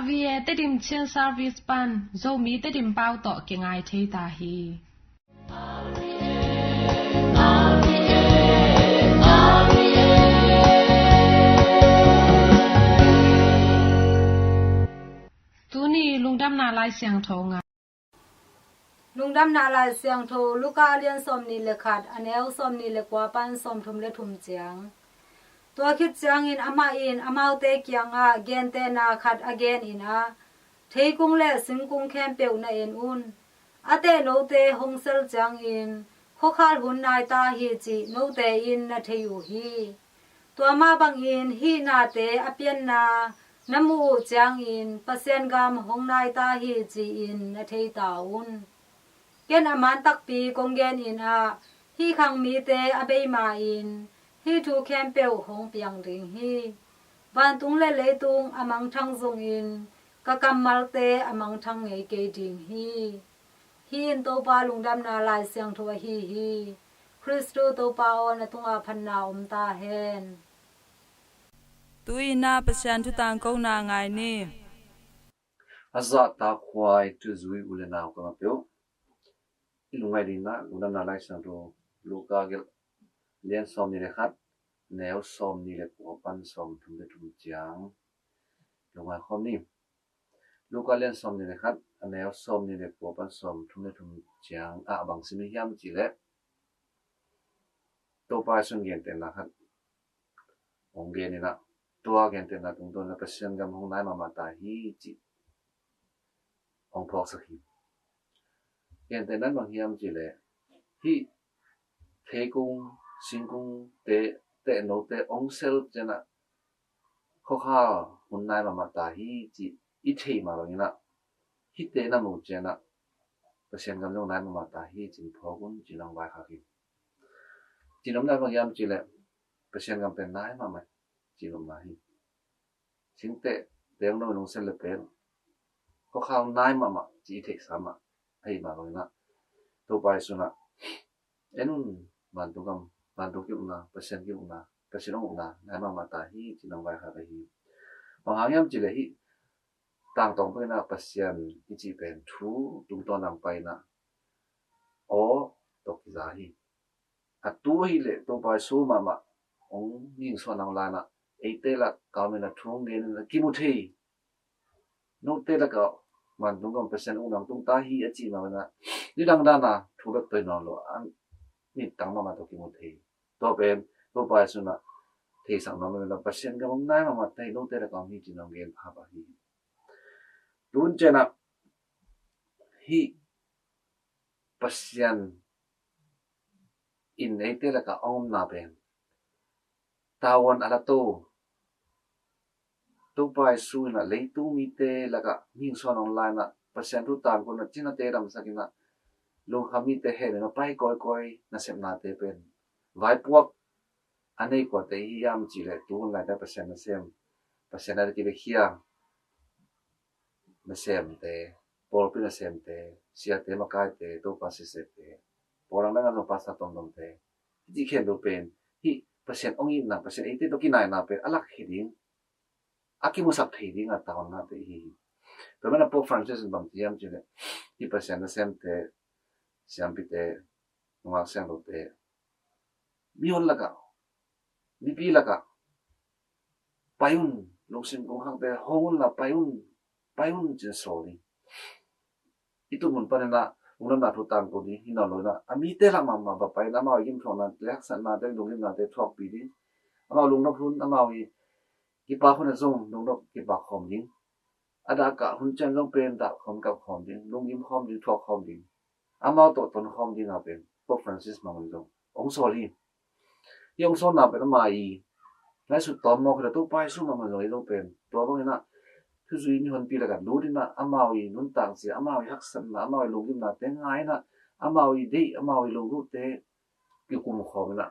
vie te dim chen service pan zo mi te dim pau to ke ngai thei ta hi tu ni lungdam na lai siang thonga lungdam na lai siang tho luka alian som ni lekhat anel som ni lekwa pan som thum le thum chiang to khit chiang in amau te kyanga gen te na khat again in a theikung le singkung khem peu na en un ate no te hongsel chiang in khokhal hun nai ta hi chi no te in na theyu hi to ma bang in hi na te apian na namu chiang in pasien gam hong nai ta hi chi in na thei ta un ken aman tak pi kong gen in a hi khang mi te abei ma in hi thu khem peu hong piang ding hi van tung le tung amang thang zong in ka kamal te amang thang ngei ke ding hi in to pa lungdam na lai siang tho hi Christo to pa on atunga phanna ta hen tuina pasyan tu tang ko na ngai ni azat ta khwai tu zui ulena ko ma pyo ilungai dina lungdam na lai siang tho luka gel lian som ni le khat neo som ni le ko pan som thum le thum chiang lungai khom ni luka lian som ni le khat neo som ni le ko pan som thum le thum chiang a bang simi hiam chi le to pa sun gen ten na khat ong gen ni na tua gen ten na tung don na pasien gam hong nai ma ta hi chi ong phok sa hi gen ten nan bang hiam chi le hi thế cung sinh cung tế nô tế ông sel cho na khó khăn hôm nay mà ta hi chỉ ít thì mà rồi na hít tế na một cho na bác sĩ cầm trong này mà ta hi chỉ phổ cũng chỉ làm vài khắc chỉ làm đại bằng yam chỉ là bác sĩ cầm tên này mà chỉ làm là hi chính tế ông nói ông sel là tên khó khăn này mà chỉ thích sao mà hay mà rồi na tôi bài số na em bantu kiuna pasien kiuna pasien una na mata hi chinang vai kha hi pangyam chile hi tang tong pe na pasien ichi pen thu tung to nang pai na o to ki za hi atu hi le to pai su ma ong ning so nang la na e te la ka me na thung gen na ki mu thi no te la ka man tung kom pasien unang tung ta hi achi ma na ni dang da na thu ba pe no lo an ni tang ma to ki mu thi to ben to pai su na thi sang ma me la pasien ga mong nai ma tai no te la ka mi chi nong gen pha ba hi tun che na hi pasien in nei te la ka om na ben tawon ala to pai su na le tu mi te la ka ning so online na pasien tu tan ko na china te ram sakina lo khami te he na pai koi na sem na te pen vai puak anei ko te hi yam chi le tu la da pasien na sem pasien na ti le hia na sem te por pi na sem te sia te ma kai te to pa se se te porang na no pasa tom dom te ti khen do pen hi pasien ong in na pasien ite to ki nai na pe alak hi ding aki mu sak thei ding a taon na te hi to na po Francis bam tiam chi le hi pasien na sem te siam pi te ngak sem do te mi hon la ka mi pi la ka payun lungsin kong hang te hongun la payun chen so ni itu mun pa na unam na thu tan ko ni hina lo na ami te la ma ba pai na ma yim thon na lek san na te lungim na te thok pi di ama lung na phun ama wi ki pa khon zong lung no ki pa khom ding ada ka hun chen long pen da khom ka khom ding lungim khom ding thok khom ding ama to ton khom ding a pen po Francis ma mon zong ong so li yong so na pe ma yi lai su tom mo kha to pai su ma ma lo lo pen to bo na thu zui ni hon pi la ka lu din na amawi nun tang si amawi hak san na amawi lungim na te ngai na amawi dei amawi lu lu te ki kum khom na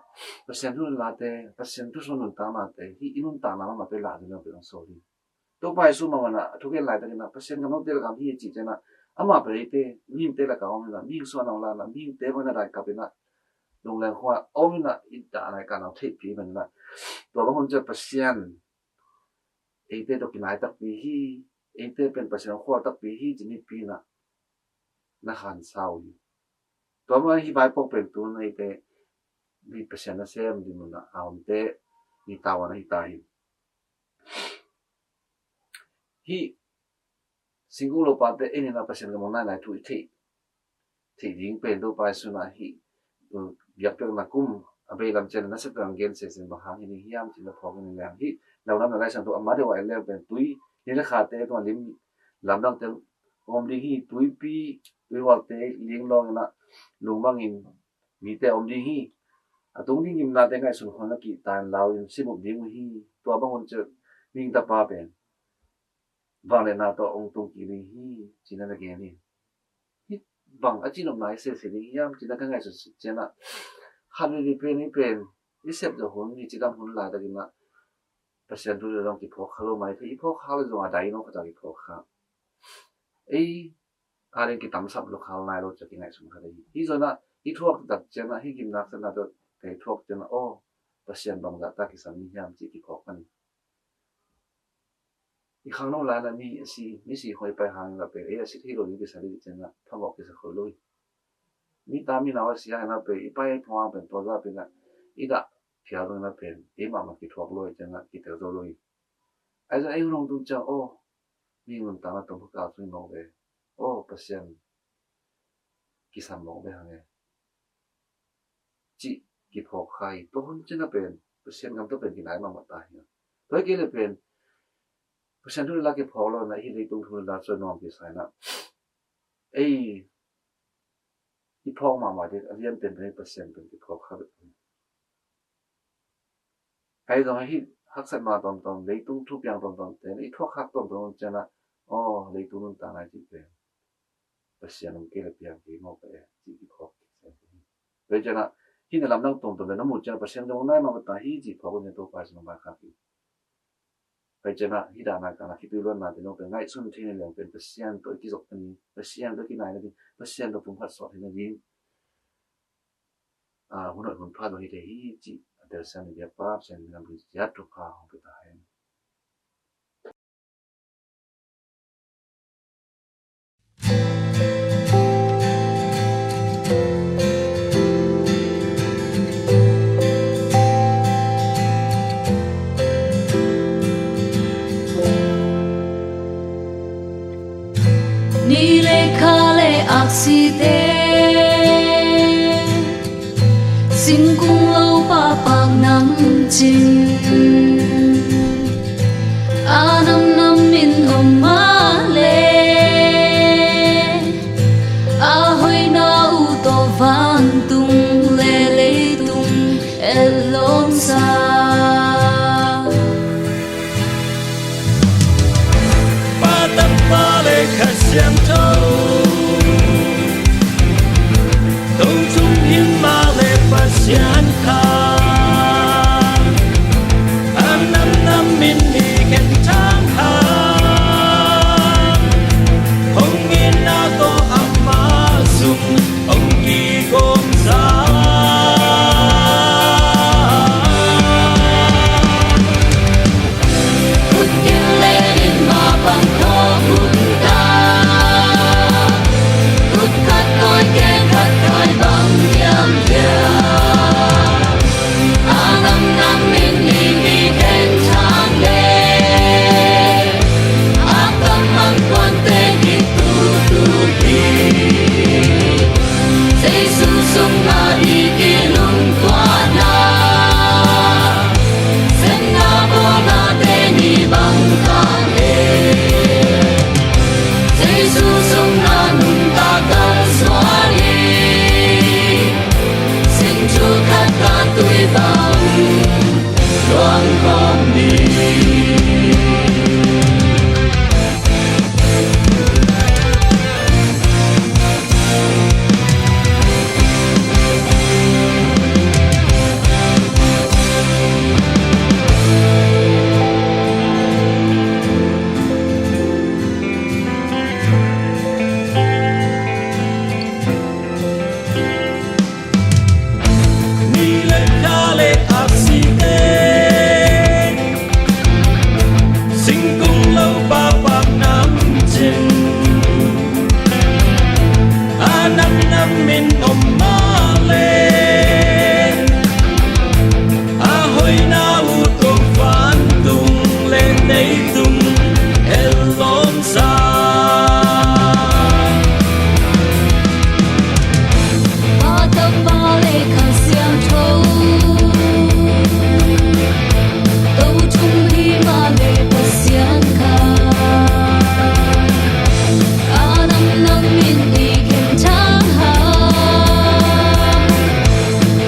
pasien thu la te pasien thu so nun ta na te hi inun ta na ma pe la din na pe so ri to pai su ma na thu ke lai ta na pasien ga no te la ka hi chi te na ama pe te ni te la ka om na ni so na la na ni te ma na dai ka pe na lung lang khwa om na i ta na ka na the pi man na to ba hon je pasien ate to kinai tak pi hi เองเต้เป็นประชาชนตักปีฮีจะมีปีนักขันเศร้าอยู่ตัวมันที่ใบปกเป็นตัวในเต้มีประชาชนเซมดิมันเอาเต้มีตาวันที่ตายฮีสิงคูโลปาเต้เอ็นน่ะประชาชนมันน่าทุยที่ยิงเป็นตัวไปสุนัขฮีอยากเป็นนักกุมอาไปลำเจนนักสักการเงินเสียสินบ้างฮีนี่ยามที่เราพอกันแล้วฮีเรานำอะไรสันตัวอามาเดียวไอ้เรื่องเป็นตุยนี่ราคาเต้ตัวลิมลำดังเต้อมดีฮีตุยปีตุยวัดเต้เลี้ยงลองนะลุงบางอินมีเต้อมดีฮีตรงนี้ยิมนาเต้ไงสุนทรนักกีตาร์ลาวยิมสิบุดีมุฮีตัวบางคนจะวิ่งตะปาเป็นบางเลนาตัวองตรงกีฮีจีนันเกนี่บางอาจีนอมนายเสียสินี่ยามจีนันก็ไงสุดเจนะฮันนี่เป็นนี่เป็นนี่เสพจะหุ่นนี่จีดำหุ่นลายตะกินนะประชาชนทุกคนที่พกข้าวมาที่พกข้าวเลยจะมาได้น้องเขาจะพกข้าวอะไรกิตามสับลูกข้าวนายเราจะกินไงสมกันเลยที่ส่วนนั้นที่ทั่วตัดเจนะที่กินนักสนาตัวแต่ทั่วเจนะโอ้ประชาชนบางจัตากิสามียามจีที่พกกันอีกครั้งน้องลายนั้นมีสี่คนไปหางกับเป็นสิ่งที่เราอยู่กิสาลีเจนะถ้าบอกกิสาเขาลุยมีตามีนาวเสียนะเป็นไปพอเป็นตัวว่าเป็นอีกเที่ยวตรงนั้นเป็นมากิทวกลุยจังกิเตอร์ตัวลุยไอ้เจ้าน้องตุ้งจังโอ้มีเงินตามมาต้องพกเอาช่วยน้องเลยโอ้ประชาชนกิสามน้องไปหางไงจีกิพกใครตัวคนจังเป็นประชาชนกำตัวเป็นที่ไหนมาตายเนี่ยตัวกี่เลยเป็นประชาชนทุกเรื่องกิพกแล้วนะที่ได้ตุ้งทุนละช่วยน้องกิสายนะที่พ่อมาเด็กเรียนเป็นประชาชนเป็นกิพกเขาไอ้ตรงที่ฮักษมาตอนเลยตุ้งทุกอย่างตอนแต่ไอ้ทั่วฮักตอนจะนะอ๋อเลยตุ้งนั่นต่างอะไรจีเป็นประชาชนเกลียดเปียกที่มองไปจีกิพกเลยจะนะที่ในลำดังตรงเลยน้ำมูกจะประชาชนตรงนั้นมาตาฮีจีพกเนี่ยตัวไปสนองบาคับไปจะนะที่ด่านการนะที่ตัวล้วนมาแต่น้องเป็นง่ายสุดที่ในเรื่องเป็นประชาชนตัวที่จบเป็นประชาชนตัวที่ไหนนะเป็นประชาชนตัวผมพัดสอนที่นั่นยิงหุ่นหุ่นพลาดตัวที่ฮีจีเดี๋ยวเส้นเดียบปั๊บเส้นน้ำมันยัดทุกข้าวไปตายนี่เลยคาเลยอักษิเตสิงกุงเราปะปากน้ำจินอาน้ำมินอมมาเลอาหอยนาอุโตวันตุงเลเลตุงเอลองซาปาตัมมาเลขัดเสียงโตตรงจุงหิมมาเลปัสยันคาอันน้ำมินมีเกันทางหาหงอินนาโตอามาสุงองกีกงซาพุทธิเลรินมาบังคอพุทธาพุทธัดคอยแก่ขัดคอยบังยำเยาอาน้ำมินมีแก่ทางเลอากำมังควันเตกิตุดีเซซุสุงนาดีกิลุงกวานาเซนนาโบนาเตนีบังกาเลเซซุสุงนานุงตากันสวาลีสินจูขัดการตุยบังดวงของดี nang min om ma le a hoi na u tong fan tung le nei tung el lom sa ba ta ba le kan xiang thâu đâu chung hi ma le pa xiang kha a nam nam min đi khen chang ha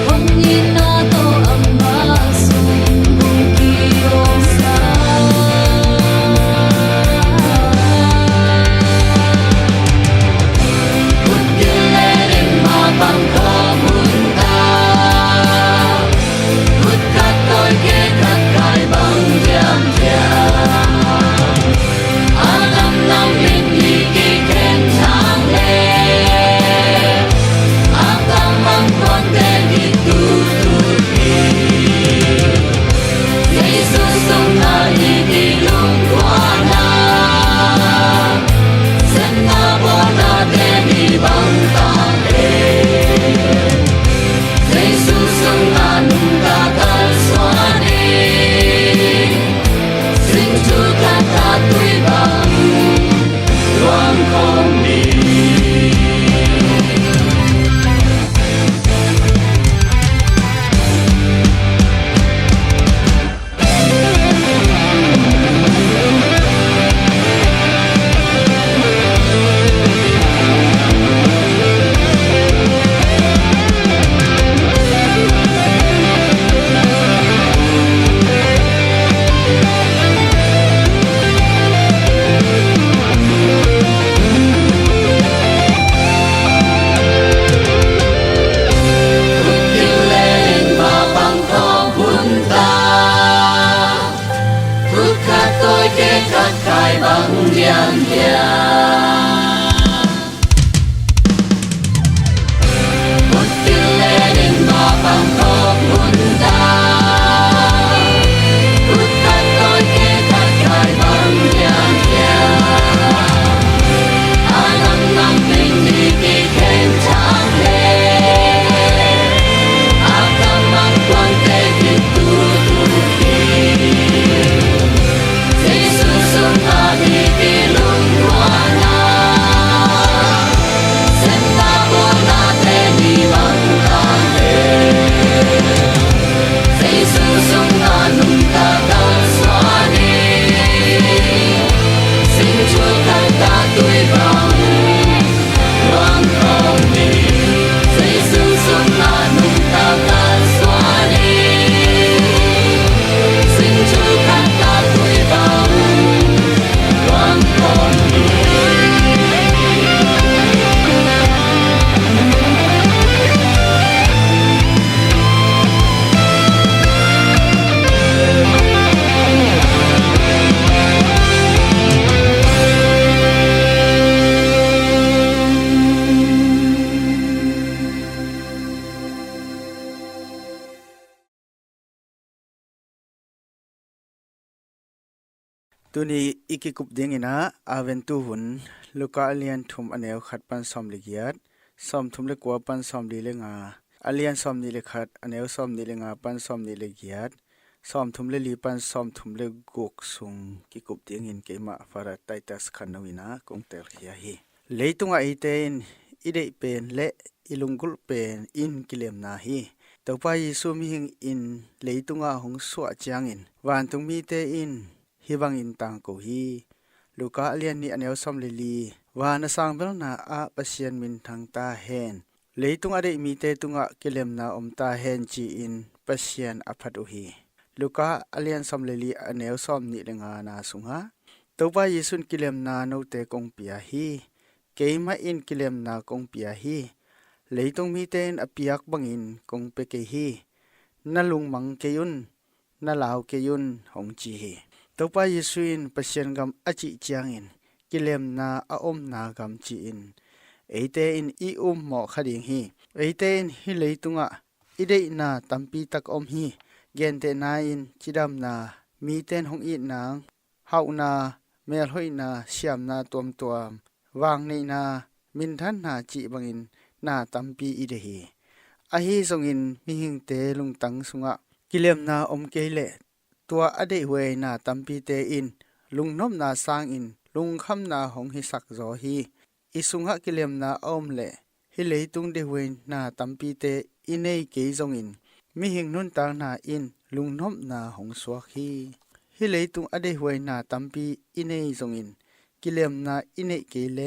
hong ni na to amma sung bung ki om sa put ki le ring ma bang ko mun ta put kat tôi ke kat kai bang jam jam a nam nam min đi ki khen chang le a tam mang con te đi tu tu ki Jesus sung na đi đi lung qua na sen na bo na te đi bang ta le Jesus sung na nung ta kal swa ni sing chu ka ta tui bang luang kong ni tu ni ikikup ding ina aven tu hun luka alian thum aneu khat pan som ligiat som thum le kwa pan som li lenga alian som ni le khat aneu som ni lenga pan som ni le giat som thum le li pan som thum le gok sung kikup ding in keima fara titus khanawina kongtel khia hi leitunga itein idei pen le ilungul pen in kilem na hi topa yesu mi hing in leitunga hong suwa changin wan tung mi te in hibang in tang ko hi luka alian ni aneu som lili wana sang bel na a pasien min thang ta hen leitung ade mi te tunga kilem na om ta hen chi in pasien aphat u hi luka alian som lili aneu som ni lenga na sunga toba yesun kilem na no te kong pia hi keima in kilem na kong pia hi leitung mi ten apiak bangin kong pe ke hi nalung mang keyun nalaw keyun hong chi hi topa yesuin pasien gam achi chiangin kilem na a om na gam chi in eite in I mo khading hi eite in hi leitunga idei na tampi tak om hi gente na in chidam na mi ten hong I nang hau na mel hoi na siam na tuam tuam wang nei na min than na chi bangin นาตัมปีอีเดฮีอาฮีทรงอินมีหิงเตลุงตังสุงะกิเลมนาอมเกเลตัวอเดเวนาตัมปีเตอินลุงนมนาสางอินลุงคำนาหงฮิสักโซฮีอิสุงะกิเลมนาอมเลฮิเลตุงเดเวนาตัมปีเตอินเอเกซงอินมีหิงนุนตางนาอินลุงนมนาหงสวกฮีฮิเลตุงอเดเวนาตัมปีอินเอซงอินกิเลมนาอินเอเกเล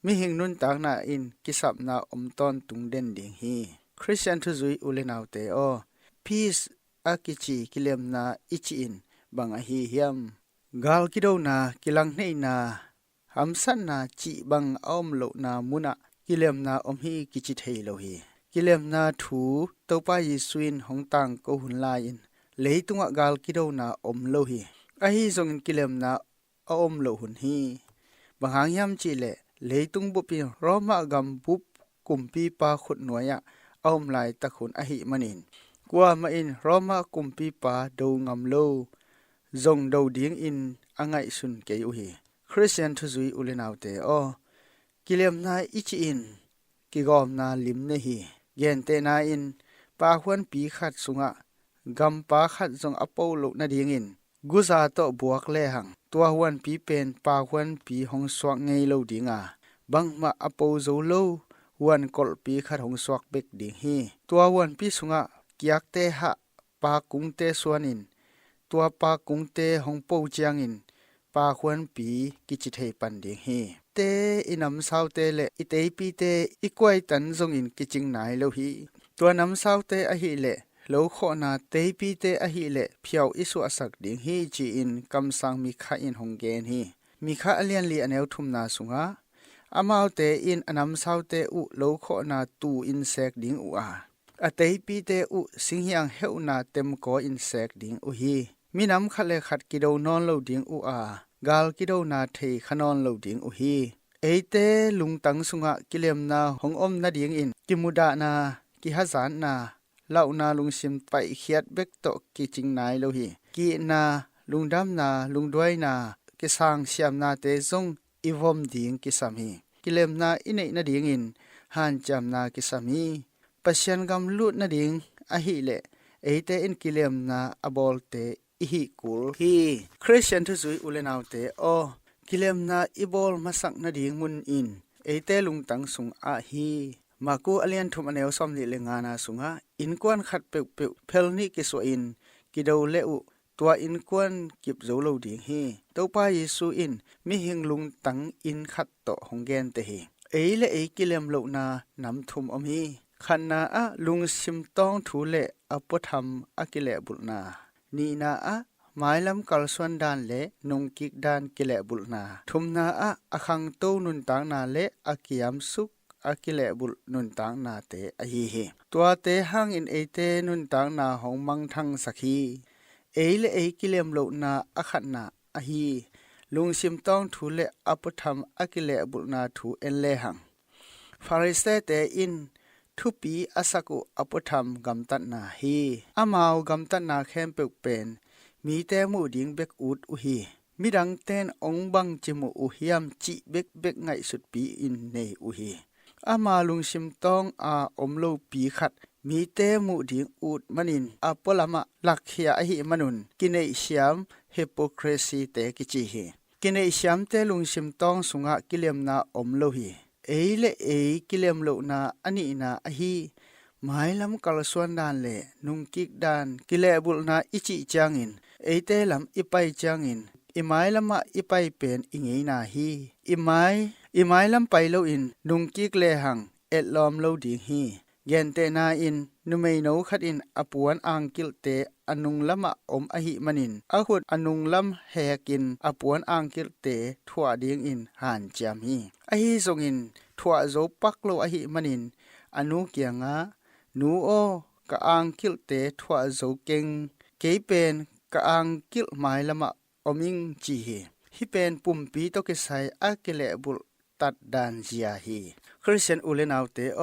มีหิงนุนตางนาอินกิสับนาอมตอนตุงเด่นดิงฮีคริสเตียนทุจุยอุเลนาวเตโอพีซอากิจิกิเลมนาอิจิอินบังอฮีเฮียมกาลกิโดนากิลังเนนาหัมสันนาจิบังอมโลนามุนะกิเลมนาอมฮีกิจิเทโลฮีกิเลมนาถูตปายิสุนหงตังโกหุนลายินเลตุงะกาลกิโดนาอมโลฮีอฮีซงกิเลมนาอมโลหุนฮีบังหางยามจิเลเลตุงบุปิรอมากัมบุปกุมปีปาขุดหน่วยะอมลายตะขุนอหิมันินกว่ามาอินรอมากุมปีปาดูงามโลจงดูดิ้งอินอังไงสุนเกยุฮีคริสเตียนทุจุยอุเลนาวเตโอกิเลมนาอิจิอินกิกอมนาลิมเนฮีเยนเตนาอินปาควนปีขัดสุงะกัมปาขัดจงอโปโลนาดิ้งอินกุซาโตบวกเลหังตัวหวนปีเป็นปาควนปีหงสวกไงโลดิ้งบังมาอโปโซโลวันกอลปีขัดหงสวกเบกดิ้งฮีตัววันปีสุงะกิยักเตหะปากุงเตสวนินตัวปากุงเตหงปูจางอินปาควนปีกิจิเทปันดิ้งฮีเตอินำสาวเตเลอิเตปีเตอีกวยตันจงอินกิจิงนายโลฮีตัวนำสาวเตอหิเลโลโคนาเตปีเตอหิเลเพียวอิสุอสักดิ้งฮีจีอินกำสังมีข้าอินหงเกนฮีมีข้าอเลียนลีอเนวทุมนาสุงะอามาวเตอินอนำสาวเตอุโลโคนาตูอินเซกดิ้งอุอาอเตปีเตอุสิงห์ยังเฮวนาเต็มโกอินเซกดิ้งอุฮีมีน้ำขัดเลขัดกิโดนอนโลดิ้งอุอากาลกิโดนาเทขนอนโลดิ้งอุฮีเอเตลุงตังสุงะกิเลมนาหงอมนาดิ้งอินกิมุดานากิฮัสานนาเล่านาลุงซิมไปเขียดเบกโตกิจิงนายโลฮีกีนาลุงดำนาลุงด้วยนากิสังเสียมนาเตซงอีวอมดิ้งกิสามีกิเลมนาอินเอนาดิ้งอินฮันจำนากิสามีปัศยันกำลุดนาดิ้งอหิเลเอเตอินกิเลมนาอบอลเตอิฮิกุลฮีคริสเตียนทุจุยอุเลนาวเตโอกิเลมนาอิบอลมาสักนาดิ้งมุนอินเอเตลุงตังสุงอาฮีมากูอเลียนทุมอเนวซอมลิเลงานาสุงะอินกวนขัดเปเปเพลนิกิสวอินกิดาวเลอุตัวอินกวนกิบโจโลดิ้งฮีเต้าป้าเยซูอินมิหิงลุงตังอินขัดโตหงเกนเตฮีเอเลเอกิเลมโลนานำทุมอมีขันนาอะลุงซิมตองทูเลอปธรรมอะกิเลบุลนานีนาอะหมายลำกัลสวนดานเลนงกิกดานกิเลบุลนาทุมนาอะอคังโตนุนตางนาเลอะกิยามสุกอะกิเลบุลนุนตางนาเตอะฮีฮีตัวเตหังอินเอเตนุนตางนาหงมังทังสักฮีเอเลเอกิเลมโลนาอะขันนาอะฮีลุงซิมตองทูเลอปธรรมอะกิเลบุลนาทูเอเลหังฟาริเซเตอินทุปีอาศักุอปธรรมกำตัดนาฮีอามาวกำตัดนาแคมเปกเป็นมีแต่มูดิ้งเบกอุดอุฮีมีดังเต้นองบังจิมุอุฮิยมจิเบกไงสุดปีอินเนอุฮีอามาลุงชิมตองอาอมโลปีขัดมีแต่มูดิ้งอุดมันินอาปลามะลักเฮียอหิมนุนกินเอเชียมเฮโปครซีเตกิจิฮีกินเอเชียมเตลุงชิมตองสุงะกิเลมนาอมโลฮีเอเลเอกิเลมโลนาอันนี้นาอหีหมายลำกัลส่วนดานเลนุงกิกดานกิเลบุลนาอิจิจางอินเอเตลำอิไปจางอินอิหมายลำมาอิไปเป็นอิงเอนาฮีอิหมายลำไปโลอินนุงกิกเลหังเอ็ดลอมโลดิงฮีเย็นเตนาอินนุเมโนขัดอินอปวนอังกิลเตอนุงลำมาอมอหิมันินอหุดอนุงลำแหกินอปวนอังกิลเตถั่วดิงอินหันจามฮีอหิทรงอินถั่วโจปักโลอหิมันินอนุเกียงะนูโอกะอังกิลเตถั่วโจเกงเกเป็นกะอังกิลหมายละมะอมิงจีเฮฮิเป็นปุ่มปีตกไซอาเกเลบุลตัดดานจียาฮีคริสเตียนอุเลนาวเตโอ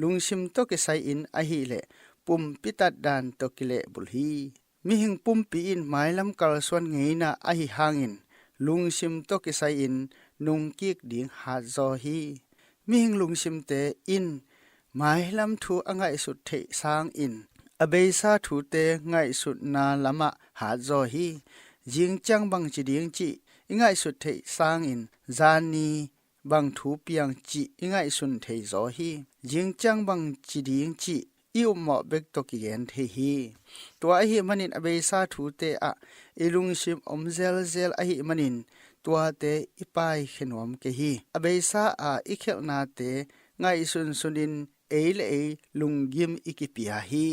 ลุงชิมตกไซอินอหิเลปุ่มปิตัดดานตกิเลบุลฮีมีหิงปุ่มปีอินหมายลำกัลส่วนไงนาอหิหางอินลุงชิมตกไซอินนุงกิกดิ่งหาจอฮีมีหิงลุงชิมเตอิน หมายลำทูอ่างไงสุดเทสางอินอเบซาทูเตไงสุดนาลำมะหาจอฮียิงจังบังจีดิงจีไงสุดเทสางอินจานีบังทูเปียงจีไงสุนเทจอฮียิงจังบังจีดิงจีอิวหมอเบกตกิเกนเทฮีตัวอหิมันินอเบซาทูเตอะอิลุงชิมอมเซลเซลอหิมันินตัวเตอิปายขนวมเกฮีอเบซาอะอิเคลนาเตไงสุนสุนินเอเลเอลุงยิมอิกิปิยาฮี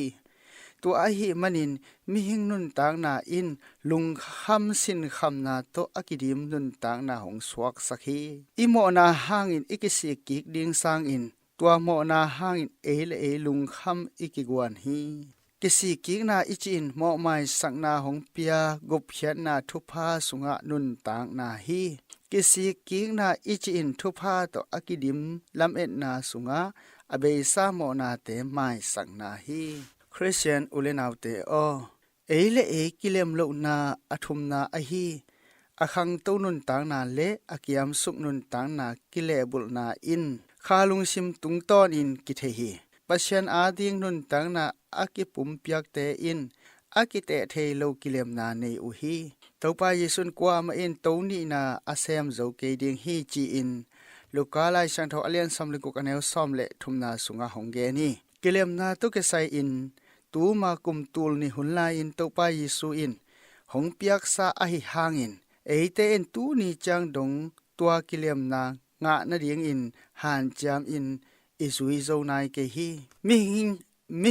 ตัวอหิมันินมิหิงนุนตางนาอินลุงคำสินคำนาโตอกิดิมนุนตางนาหงสวกสักฮีอิโมนาหางอินอิกิสิกิกดิงสางอินตัวโมนาหางอินเอเลเอลุงคำอิกิกวนฮีกิสิกิกนาอิจินโมไมสักนาหงเปียกบเขียนนาทุพาสุงะนุนตางนาฮีกิสิกิกนาอิจินทุพาโตอกิดิมลำเอ็ดนาสุงะอเบซาโมนาเตไมสักนาฮีคริสเตียนอุเลนาวเตโอเอเลเอกิเลมโลนาอทุมนาอฮีอคังตูนุนตางนาเลอกิยามสุกนุนตางนากิเลบุลนาอินคาลุงซิมตุงตอนอินกิเทฮีปัชญอาดิงนุนตางนาอากิปุมเปียกเตอินอากิเตเทโลกิเลมนาเนอุฮีตอปาเยซุนกว่ามาอินตูนีนาอาเซมโจเกดิงฮีจีอินลูกาไลชันทออเลียนซัมลิกุกอเนลซอมเลทุมนาสุงาหงเกนีกิเลมนาตุกไซอินตูมากุมตูลนิหุนลาอินตอปาเยซูอินหงเปียกซาอหิหางอินเอเตเอ็นตูนีจังดงตัวกิเลมนางะนาเดียงอินหานจามอินอิซุยโซนายเกฮีมิ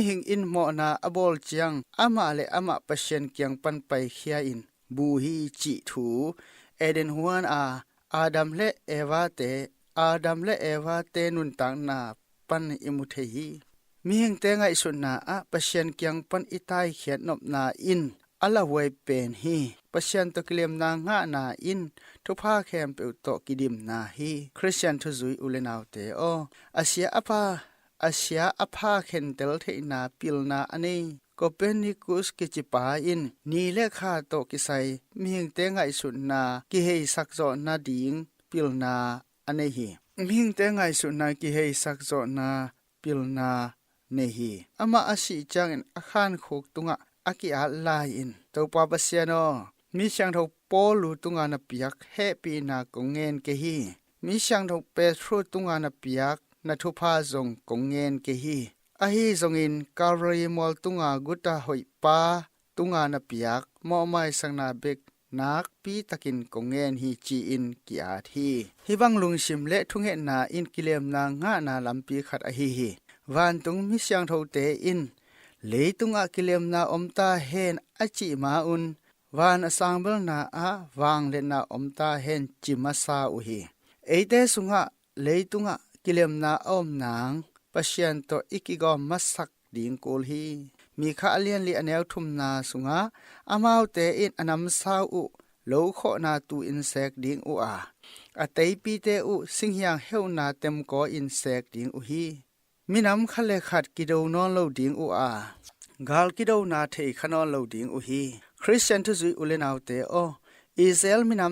หิงอินโมนาอบอลจังอามาเลอามาปะเชนเกียงปันไปเขียอินบูฮีจิทูเอเดนฮวนอาดัมและเอวาเตนุนตังนาปันอิมุเทฮีมิหิงเตงไอสุนาอะปะเชนเกียงปันอิตายเขียนนบนาอินอลาเวเป็นฮีปะเชนตะกิเลมนางะนาอินทุพาแคมเปอุตกิดิมนาฮีคริสเตียนทุซุยอุเลนาวเตโออาเซียอภาเข็นเตลเทนาปิลนาอันนี้ก็เป็นนิกุสกิจิปาอินนีเลขาโตกิไซมีหิงเตงไอสุนากิเฮสักโจนาดิงปิลนาอันนี้ฮีมีหิงเตงไอสุนากิเฮสักโจนาปิลนาเนฮีอามาอาศิจังอินอาคารโคกตุงะอากิอาลาอินตัวปาปเซียโนมีช่างทบปอลูตุงานาเปียกเฮปีนากงเงินเกฮีมีช่างทบเปโตรตุงานาเปียกนาทุพาจงกงเงินเกฮีอาฮีจงอินคารีมอลตุงากุตาหอยปาตุงานาเปียกมอไมสังนาเบกนักปีตะกินกงเงินฮีจีอินกิอาทีฮิบังลุงชิมเละทุงเฮนาอินกิเลมนางะนาลัมปีขัดอาฮีวันตุงมิช่างทบเตอินเลตุงะกิเลมนาอมตาเฮนอจิมาอุนวานอสังเบลนาอาวางเลนาอมตาเฮนจิมาซาอุฮีเอเตสุงะเลตุงะกิเลมนาอมนางปะเชียนโตอิกิกอมัสสักดิงกูลฮีมีข้าเลียนลีอเนลทุมนาสุงะอามาวเตอินอนำซาอุโลโคนาตูอินเซกดิงอุอาอเตยปีเตอุสิงยังเฮวนาเต็มกออินเซกดิงอุฮีมินำขเลขัดกิโดนอนโลดิงอุอากาลกิโดนาเทขนอนโลดิงอุฮีคริสเตียนทุซุยอุเลนาวเตโออิสราเอลมิน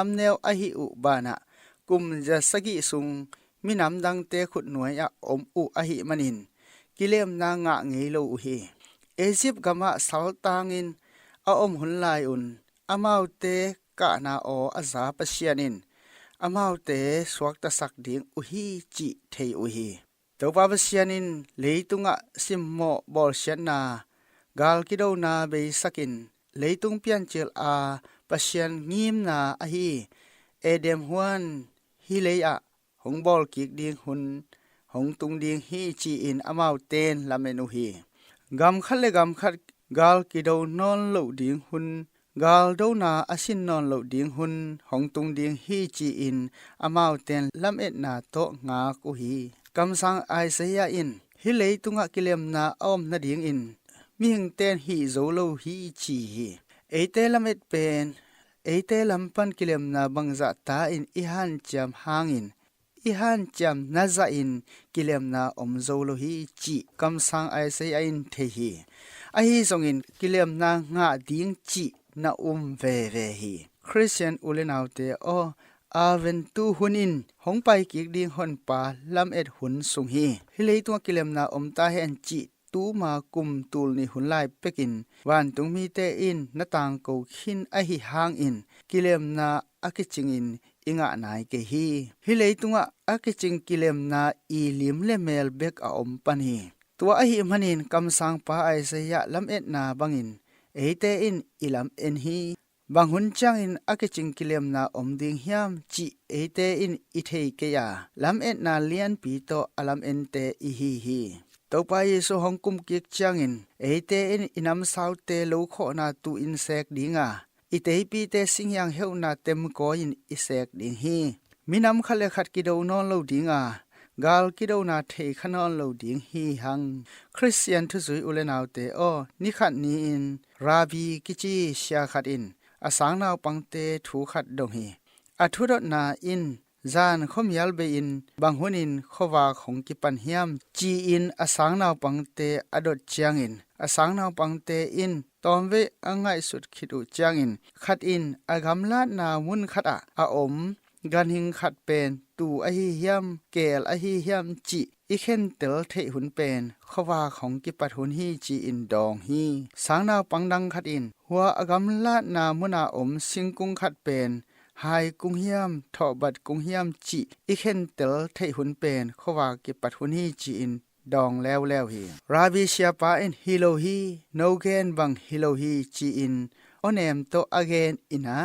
ำเนวอหิอุบานะกุมจะสกิสุงมินำดังเตขุดหน่วยอะอมอุอหิมันินกิเลมนางะเงยโลอุฮีเอจิปกามะสาวตางินอาอมหุนลายอุนอามาวเตกะนาโออาซาปะเชียนินอามาวเตสวกตะสักดิงอุฮีจิเทอุฮีตัวปาปะเชียนินเลตุงะซิมโมบอลเชียนากาลกิโดนาเบสักินเลตุงเปียนเจลอาปะเชียนงิมนาอฮีเอเดมฮวนฮิเลยะหงบอลกิกดิงหุนหงตุงดิงฮีจีอินอามาวเตนลาเมนุฮีกำคัดกาลกิโดนอนโลดิงหุนกาลโดนาอาสินนอนโลดิงหุนหงตุงดิงฮีจีอินอามาวเตนลำเอ็ดนาโตงากุฮีกำสังไอเซียอินฮิเลยตุงะกิเลมนาอมนาดิงอินมีหิงเตนฮีโซโลฮีจีฮีเอเตลำเอ็ดเป็นเอเตลำปันกิเลมนาบังจะตาอินอิฮันจำหางอินอิฮันจำนาซาอินกิเลมนาอมโซโลฮีจีกำสังไอเซียอินเทฮีไอฮีทรงอินกิเลมนางะดิงจีนาเวฮีคริสเตียนอุเลนาวเตโอ อาเวนตูหุนินหงไปกิกดิงหอนปาลำเอ็ดหุนสุงฮีฮิเลยตัวกิเลมนาอมตาเฮนจิตูมากุมตูลนี่หุนไลเป็กินวันตุงมีเตอินนาตางกูขินอหิหางอินกิเลมนาอากิจิงอินอิงะนายเกฮีฮิเลยตัวอากิจิงกิเลมนาอีลิมเลเมลเบกอาอมปันฮีตัวอหิมันินกำสังปาไอเสียลำเอ็ดนาบังอินเอเตอินอิลำเอ็นฮีบางหุนจังอินอากิจิงกิเลมนาอมดิงฮิมจีเอเตอินอิเทเกียลำเอ็ดนาเลียนปีโตอลัมเอ็นเตอิฮีตัวไปเยซูฮองกุมกิกจังอินเอเตอินอินำสาวเตลูโคนาตูอินเซกดิงาอิเตปีเตสิงยังเฮวนาเต็มโกอินอิเซกดิงฮีมินำขะเลขัดกิโดนอนโลดิงากาลกิโดนาเทขนอนโลดิงฮีหังคริสเตียนทุสุยอุเลนาวเตโอนิขัดนี้อินราบีกิจิเชียขัดอินอาสางนาวปังเตถูขัดดงฮีอัทุรนาอินจานขมยัลเบอินบางหุนินขวาของกิปันเฮียมจีอินอาสางนาวปังเตอดดเจียงอินอาสางนาวปังเตอินตอมเวอังไงสุดคิดอุเจียงอินขัดอินอากำลาดนามุนขัดอาอมกันหิงขัดเป็นตูอหิเฮียมเกลอหิเฮียมจิอีเข็นเตลเทหุนเป็นขวาของกิปัดหุนฮีจีอินดองฮีสางนาวปังดังขัดอินหัวอากำลาดนามุนาอมสิงกุงขัดเป็นไฮกุงเฮียมทอบัดกุงเฮียมจิอีเข็นเตลเทหุนเป็นขวากิปัดหุนฮีจีอินดองแล้วฮีราบิเชียปาอินฮิโลฮีโนเกนบังฮิโลฮีจีอินอเนมโตอเกนอินะ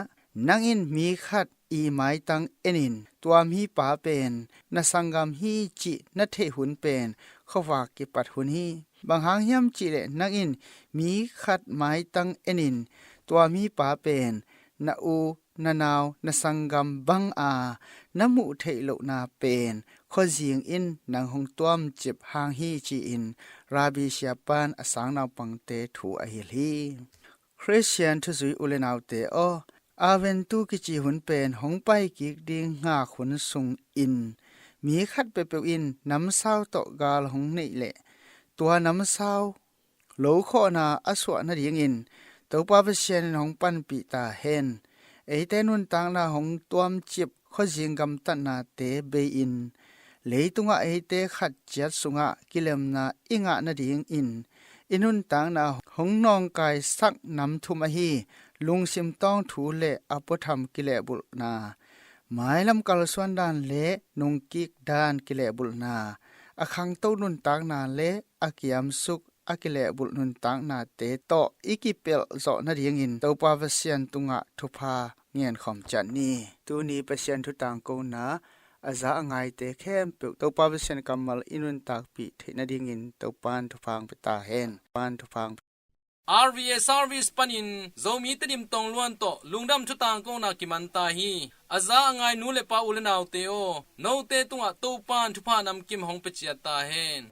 นังอินมีขัดอีไม้ตังเอนินตัวมีป่าเป็นนาสังกามฮีจินาเทหุนเป็นขวากิปัดหุนฮีบางหางเฮียมจิเลนังอินมีขัดไม้ตังเอนินตัวมีป่าเป็นนาอูนานาวนาสังกามบังอานามุเทโลนาเป็นขอจิงอินนางหงตัวมจิบหางฮีจีอินราบิเชียปันอสังนาวปังเตถูอหิลฮีคริสเตียนทุสุยอุเลนาวเตโออาเวนตูกิจิหุนเป็นหงไปกิกดิงงาขุนสุงอินมีขัดเปเปอินน้ำเศร้าตกกาลหงนี่แหละตัวน้ำเศร้าโลโคนาอสวนาดิงอินตัวปาเปเชียนหงปันปีตาเฮนเอเตนุนตังนาหงตัวมจิบข้อจิงกำตันนาเตเบอินเลยตุงะเอเตขัดเจ็ดสุงะกิเลมนาอิงะนาดิงอินอินุนตังนาหงนองกายสักน้ำทุมอฮีลุงซิมต้องถูเลอปธรรมกิเลบุลนาหมายลำกาลสวนดานเลนุงกิกดานกิเลบุลนาอคังโตนุนตังนาเลอากิยามสุกอากิเลบุลนุนตังนาเตโตอีกิเปลโซนาดิยงินเตปาวเซียนตุงะทุพาเงียนขอมจันนีตูนีเปเซียนทุตังโกนาอาซาไงเตเข้มเปลเตปาวเซียนกัมมัลอินุนตักปีเทนาดิยงินเตปานทุพังปตาเฮนปานทุพังRVA Service Panin Zomi Tedim Tong Luan To Lungdam Chutang Kona Kimanta Hi Aza Ngai Nule Pa Ulenaw Teo No Te Tunga Topan Tupanam Kim Hong Pechiata Hen